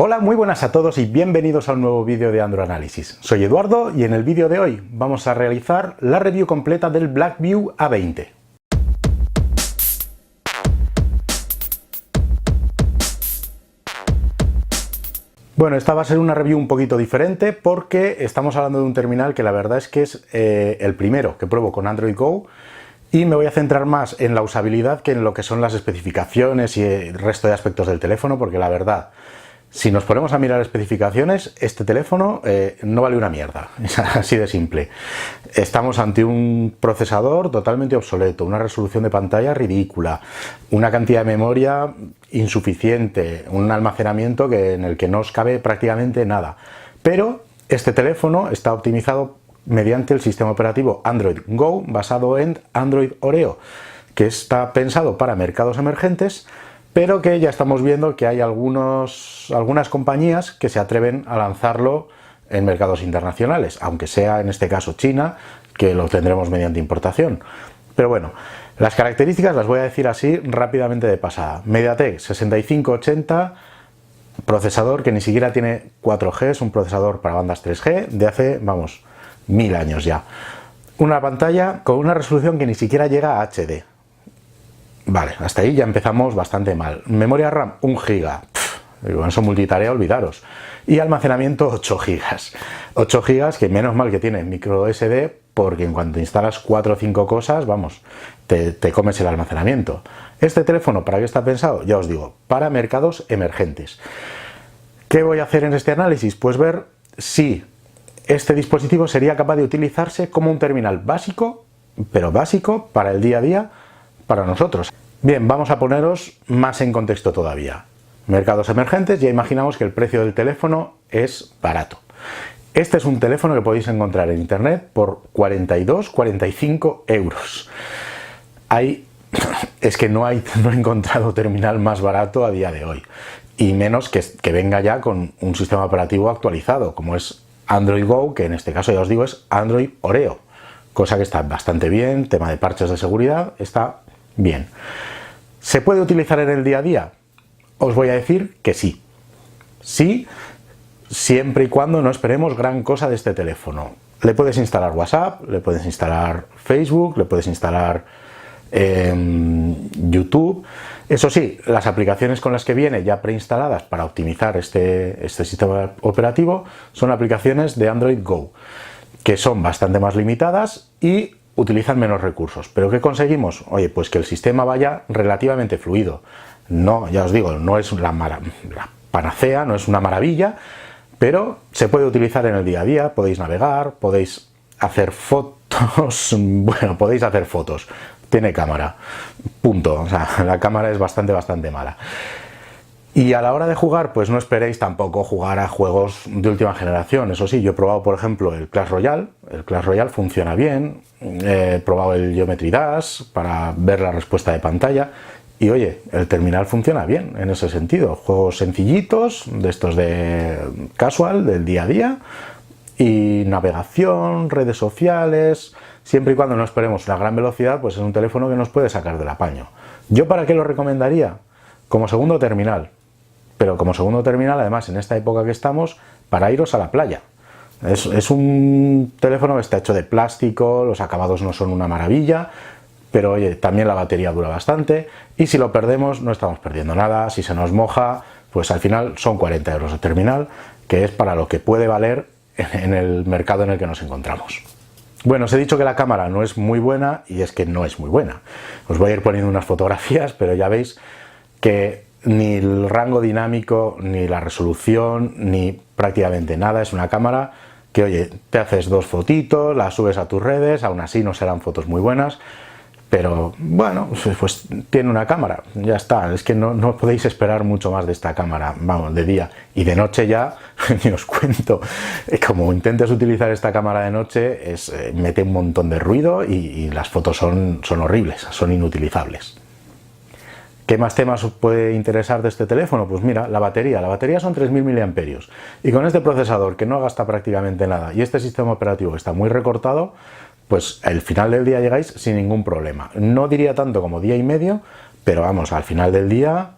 Hola, muy buenas a todos y bienvenidos a un nuevo vídeo de Andro Análisis. Soy Eduardo y en el vídeo de hoy vamos a realizar la review completa del BlackView A20. Bueno, esta va a ser una review un poquito diferente porque estamos hablando de un terminal que la verdad es que es el primero que pruebo con Android Go y me voy a centrar más en la usabilidad que en lo que son las especificaciones y el resto de aspectos del teléfono, porque la verdad, si nos ponemos a mirar especificaciones, este teléfono no vale una mierda, es así de simple. Estamos ante un procesador totalmente obsoleto, una resolución de pantalla ridícula, una cantidad de memoria insuficiente, un almacenamiento en el que no os cabe prácticamente nada. Pero este teléfono está optimizado mediante el sistema operativo Android Go basado en Android Oreo, que está pensado para mercados emergentes, pero que ya estamos viendo que hay algunas compañías que se atreven a lanzarlo en mercados internacionales, aunque sea en este caso China, que lo tendremos mediante importación. Pero bueno, las características las voy a decir así rápidamente de pasada. MediaTek 6580, procesador que ni siquiera tiene 4G, es un procesador para bandas 3G de hace, vamos, 1000 años ya. Una pantalla con una resolución que ni siquiera llega a HD. Vale, hasta ahí ya empezamos bastante mal. Memoria RAM 1 GB, con eso multitarea olvidaros. Y almacenamiento 8 GB. 8 GB que menos mal que tiene micro SD, porque en cuanto instalas 4 o 5 cosas, vamos, te comes el almacenamiento. Este teléfono, ¿para qué está pensado? Ya os digo, para mercados emergentes. ¿Qué voy a hacer en este análisis? Pues ver si este dispositivo sería capaz de utilizarse como un terminal básico, pero básico para el día a día, para nosotros. Bien, vamos a poneros más en contexto todavía. Mercados emergentes, ya imaginamos que el precio del teléfono es barato. Este es un teléfono que podéis encontrar en internet por 42-45 euros. Es que no he encontrado terminal más barato a día de hoy. Y menos que venga ya con un sistema operativo actualizado, como es Android Go, que en este caso ya os digo es Android Oreo. Cosa que está bastante bien, tema de parches de seguridad, está bien. ¿Se puede utilizar en el día a día? Os voy a decir que sí. Sí, siempre y cuando no esperemos gran cosa de este teléfono. Le puedes instalar WhatsApp, le puedes instalar Facebook, le puedes instalar YouTube. Eso sí, las aplicaciones con las que viene ya preinstaladas para optimizar este sistema operativo son aplicaciones de Android Go, que son bastante más limitadas y utilizan menos recursos. ¿Pero qué conseguimos? Oye, pues que el sistema vaya relativamente fluido. No, ya os digo, no es la panacea, no es una maravilla, pero se puede utilizar en el día a día, podéis navegar, podéis hacer fotos, bueno, podéis hacer fotos, tiene cámara, punto, o sea, la cámara es bastante mala. Y a la hora de jugar, pues no esperéis tampoco jugar a juegos de última generación. Eso sí, yo he probado, por ejemplo, el Clash Royale funciona bien, he probado el Geometry Dash para ver la respuesta de pantalla, y oye, el terminal funciona bien en ese sentido. Juegos sencillitos, de estos de casual, del día a día, y navegación, redes sociales, siempre y cuando no esperemos una gran velocidad, pues es un teléfono que nos puede sacar del apaño. ¿Yo para qué lo recomendaría? Como segundo terminal. Pero como segundo terminal, además, en esta época que estamos, para iros a la playa. Es un teléfono que está hecho de plástico, los acabados no son una maravilla, pero oye, también la batería dura bastante, y si lo perdemos no estamos perdiendo nada. Si se nos moja, pues al final son 40 euros de terminal, que es para lo que puede valer en el mercado en el que nos encontramos. Bueno, os he dicho que la cámara no es muy buena, y es que no es muy buena. Os voy a ir poniendo unas fotografías, pero ya veis que ni el rango dinámico, ni la resolución, ni prácticamente nada. Es una cámara que, oye, te haces dos fotitos, las subes a tus redes, aún así no serán fotos muy buenas, pero bueno, pues tiene una cámara, ya está. Es que no podéis esperar mucho más de esta cámara, vamos, de día. Y de noche ya, ni os cuento, como intentes utilizar esta cámara de noche, mete un montón de ruido y las fotos son horribles, son inutilizables. ¿Qué más temas os puede interesar de este teléfono? Pues mira, la batería son 3000 mAh, y con este procesador que no gasta prácticamente nada y este sistema operativo que está muy recortado, pues al final del día llegáis sin ningún problema. No diría tanto como día y medio, pero vamos, al final del día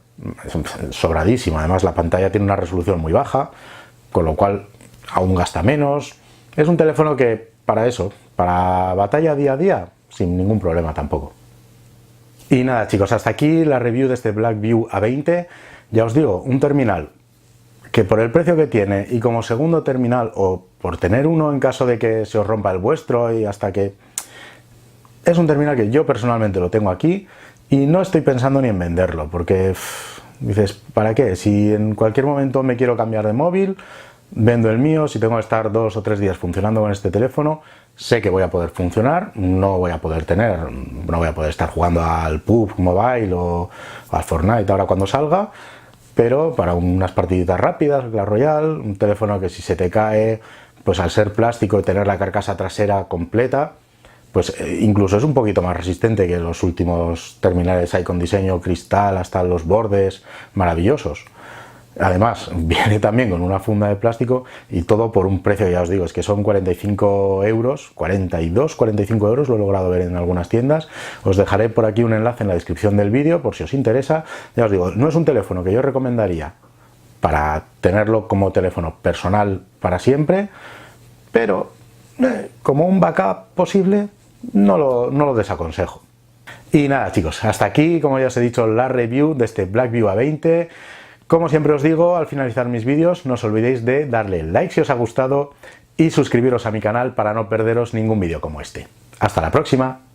sobradísimo. Además la pantalla tiene una resolución muy baja, con lo cual aún gasta menos. Es un teléfono que para eso, para batalla día a día, sin ningún problema tampoco. Y nada chicos, hasta aquí la review de este BlackView A20. Ya os digo, un terminal que por el precio que tiene y como segundo terminal, o por tener uno en caso de que se os rompa el vuestro y hasta que... Es un terminal que yo personalmente lo tengo aquí y no estoy pensando ni en venderlo, porque dices, ¿para qué? Si en cualquier momento me quiero cambiar de móvil, vendo el mío. Si tengo que estar 2 o 3 días funcionando con este teléfono, sé que voy a poder funcionar, no voy a poder estar jugando al PUBG Mobile o al Fortnite ahora cuando salga, pero para unas partiditas rápidas, Clash Royale, un teléfono que si se te cae, pues al ser plástico y tener la carcasa trasera completa, pues incluso es un poquito más resistente que los últimos terminales hay con diseño cristal hasta los bordes maravillosos. Además viene también con una funda de plástico y todo por un precio, ya os digo, es que son 45 euros, 42, 45 euros, lo he logrado ver en algunas tiendas. Os dejaré por aquí un enlace en la descripción del vídeo por si os interesa. Ya os digo, no es un teléfono que yo recomendaría para tenerlo como teléfono personal para siempre, pero como un backup posible no lo desaconsejo. Y nada chicos, hasta aquí, como ya os he dicho, la review de este BlackView A20. Como siempre os digo, al finalizar mis vídeos, no os olvidéis de darle like si os ha gustado y suscribiros a mi canal para no perderos ningún vídeo como este. ¡Hasta la próxima!